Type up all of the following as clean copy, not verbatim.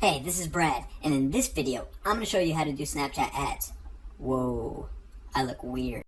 Hey, this is Brad, and in this video, I'm going to show you how to do Snapchat ads. Whoa, I look weird.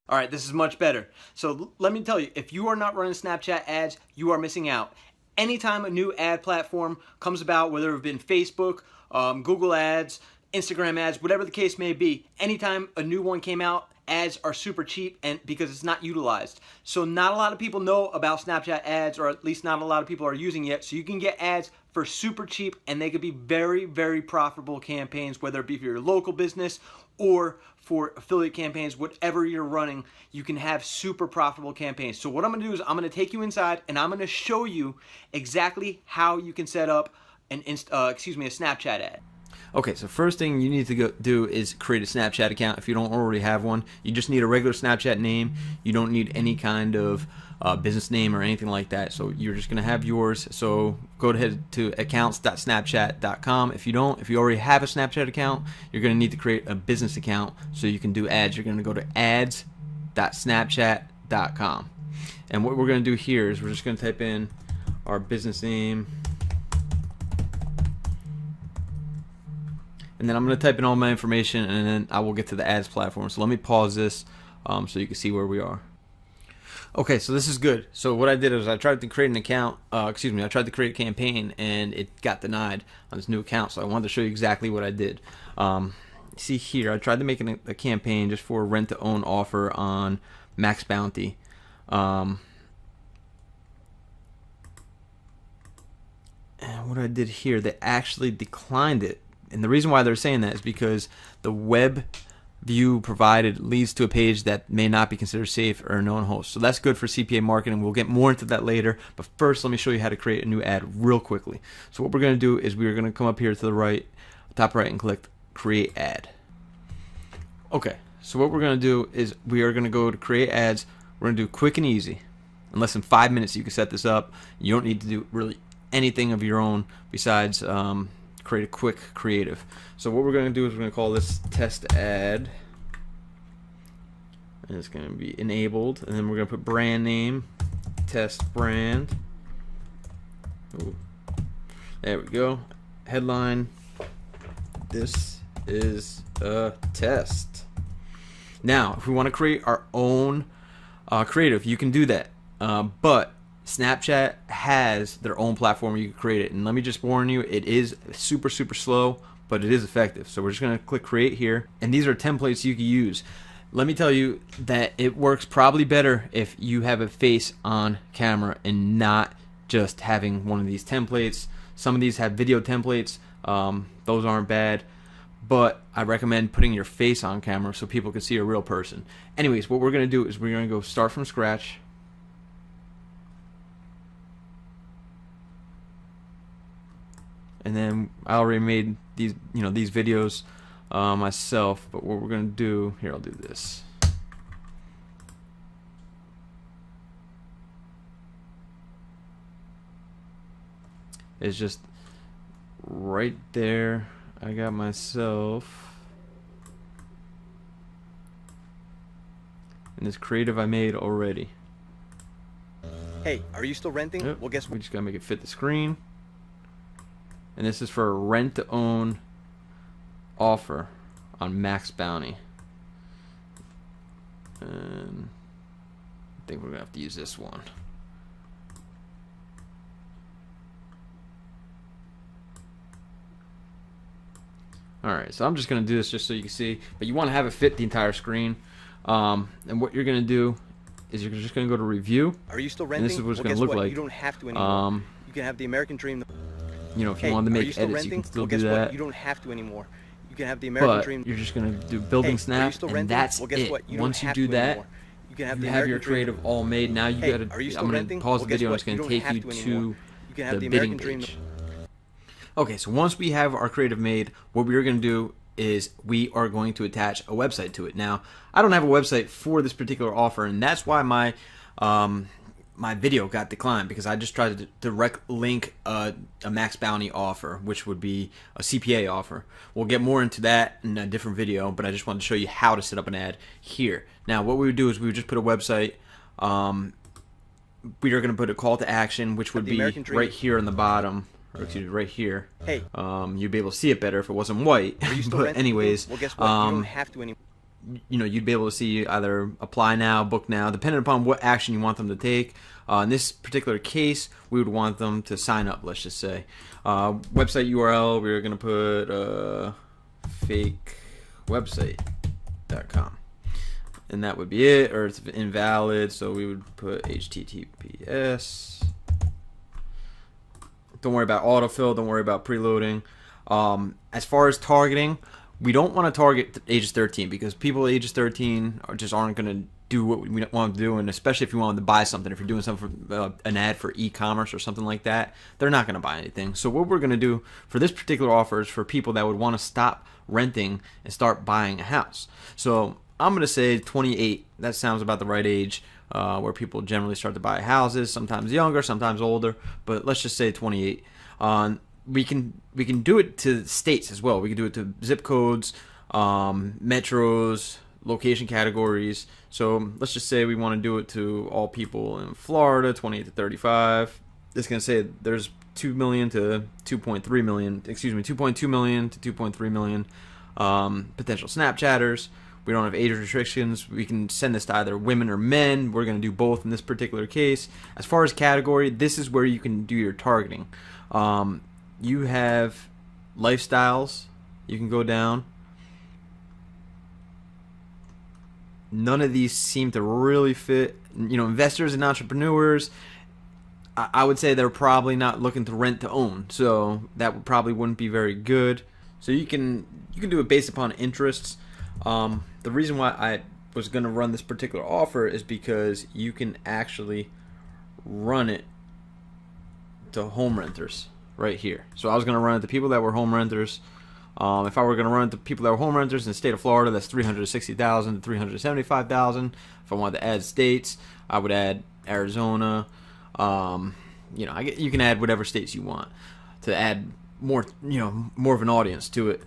All right, this is much better. So let me tell you, if you are not running Snapchat ads, you are missing out. Anytime a new ad platform comes about, whether it be Facebook, Google ads, Instagram ads, whatever the case may be, anytime a new one came out, ads are super cheap and because it's not utilized. So not a lot of people know about Snapchat ads, or at least not a lot of people are using it. So you can get ads for super cheap and they could be very, very profitable campaigns, whether it be for your local business or for affiliate campaigns, whatever you're running, you can have super profitable campaigns. So what I'm gonna do is I'm gonna take you inside and I'm gonna show you exactly how you can set up a Snapchat ad. Okay, so first thing you need to go do is create a Snapchat account if you don't already have one. You just need a regular Snapchat name. You don't need any kind of business name or anything like that. So you're just gonna have yours. So go ahead to accounts.snapchat.com. If you already have a Snapchat account, you're gonna need to create a business account so you can do ads. You're gonna go to ads.snapchat.com. And what we're gonna do here is we're just gonna type in our business name. And then I'm going to type in all my information and then I will get to the ads platform. So let me pause this so you can see where we are. Okay, so this is good. So what I did is I tried to create an account, I tried to create a campaign and it got denied on this new account. So I wanted to show you exactly what I did. See here, I tried to make a campaign just for a rent-to-own offer on Max Bounty. And what I did here, they actually declined it. And the reason why they're saying that is because the web view provided leads to a page that may not be considered safe or a known host. So that's good for CPA marketing. We'll get more into that later. But first, let me show you how to create a new ad real quickly. So what we're going to do is we're going to come up here to the right, top right, and click Create Ad. Okay, so what we're going to do is we are going to go to Create Ads. We're going to do quick and easy. In less than 5 minutes, you can set this up. You don't need to do really anything of your own besides create a quick creative. So what we're going to do is we're going to call this test ad, and it's going to be enabled, and then we're going to put brand name, test brand. Ooh. There we go. Headline, this is a test. Now if we want to create our own creative, you can do that, but Snapchat has their own platform where you can create it, and let me just warn you, it is super slow, but it is effective. So we're just going to click create here, and these are templates you can use. Let me tell you that it works probably better if you have a face on camera and not just having one of these templates. Some of these have video templates, those aren't bad, but I recommend putting your face on camera so people can see a real person. Anyways, what we're going to do is we're going to go start from scratch. And then I already made these, these videos myself. But what we're gonna do here, I'll do this. It's just right there. I got myself and this creative I made already. Hey, are you still renting? Yep. Well, guess what? We just gotta make it fit the screen. And this is for a rent-to-own offer on Max Bounty. And I think we're going to have to use this one. Alright, so I'm just going to do this just so you can see. But you want to have it fit the entire screen. And what you're going to do is you're just going to go to Review. Are you still renting? And this is what it's well, going to look like. You don't have to anymore. You can have the American Dream. You know, if you wanted to make edits, you can still do that. What? You don't have to anymore. You can have the American Dream. You're just gonna do building snap, and that's it. Once you do that, you have your creative all made. Now you gotta. I'm gonna pause the video, and it's gonna take you to the bidding page. Okay, so once we have our creative made, what we are gonna do is we are going to attach a website to it. Now, I don't have a website for this particular offer, and that's why my my video got declined, because I just tried to direct link a Max Bounty offer, which would be a CPA offer. We'll get more into that in a different video, but I just wanted to show you how to set up an ad here. Now what we would do is we would just put a website. We are going to put a call to action, which would be right here on the bottom. or excuse me, right here. Hey. You'd be able to see it better if it wasn't white. Are you still But renting? anyways, Well, guess what? You don't have to anymore. you know, you'd be able to see either apply now, book now, depending upon what action you want them to take. In this particular case, we would want them to sign up, let's just say. Website URL, we're going to put fakewebsite.com. And that would be it, or it's invalid, so we would put HTTPS. Don't worry about autofill, don't worry about preloading. As far as targeting, we don't want to target ages 13 because people ages 13 aren't going to do what we want them to do, and especially if you want them to buy something, if you're doing something for an ad for e-commerce or something like that, they're not going to buy anything. So what we're going to do for this particular offer is for people that would want to stop renting and start buying a house. So I'm going to say 28. That sounds about the right age where people generally start to buy houses, sometimes younger, sometimes older, but let's just say 28. We can do it to states as well. We can do it to zip codes, metros, location categories. So let's just say we want to do it to all people in Florida, 28 to 35. It's going to say there's 2 million to 2.3 million, excuse me, 2.2 million to 2.3 million potential Snapchatters. We don't have age restrictions. We can send this to either women or men. We're going to do both in this particular case. As far as category, this is where you can do your targeting. You have lifestyles. You can go down. None of these seem to really fit. You know, investors and entrepreneurs, I would say they're probably not looking to rent to own, so that probably wouldn't be very good. So you can do it based upon interests. The reason why I was going to run this particular offer is because you can actually run it to home renters right here. So I was going to run it to people that were home renters. If I were going to run it to people that were home renters in the state of Florida, that's 360,000 to 375,000. If I wanted to add states, I would add Arizona. You know, you can add whatever states you want to add more, you know, more of an audience to it.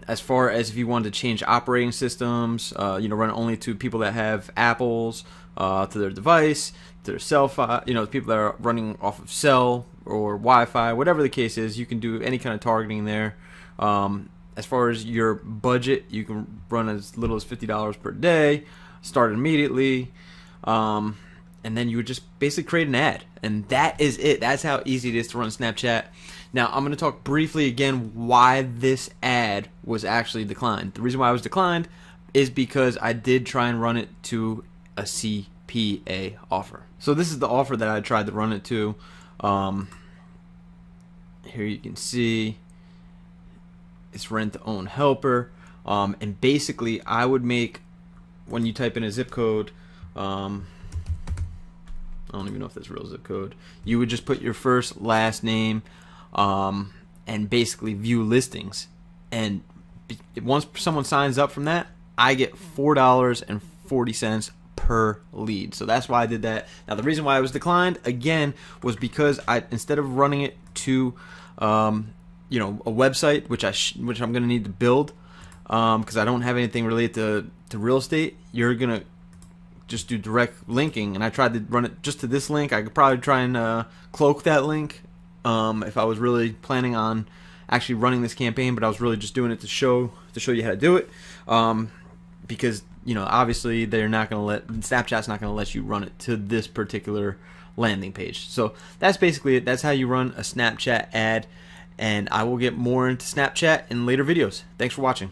As far as if you wanted to change operating systems, you know, run it only to people that have Apples to their device, to their cell phone, you know, people that are running off of cell or Wi-Fi, whatever the case is, you can do any kind of targeting there. As far as your budget, you can run as little as $50 per day, start immediately, and then you would just basically create an ad, and that is it. That's how easy it is to run Snapchat. Now, I'm going to talk briefly again why this ad was actually declined. The reason why it was declined is because I did try and run it to a CPA offer. So this is the offer that I tried to run it to. Here you can see it's rent to own helper, and basically I would make, when you type in a zip code, I don't even know if that's a real zip code, you would just put your first last name and basically view listings, and once someone signs up from that, I get $4.40 per lead. So that's why I did that. Now the reason why it was declined again was because instead of running it to you know, a website, which I'm going to need to build, because I don't have anything related to real estate, you're going to just do direct linking, and I tried to run it just to this link. I could probably try and cloak that link if I was really planning on actually running this campaign, but I was really just doing it to show you how to do it, because, you know, obviously Snapchat's not going to let you run it to this particular landing page. So that's basically it. That's how you run a Snapchat ad, and I will get more into Snapchat in later videos. Thanks for watching.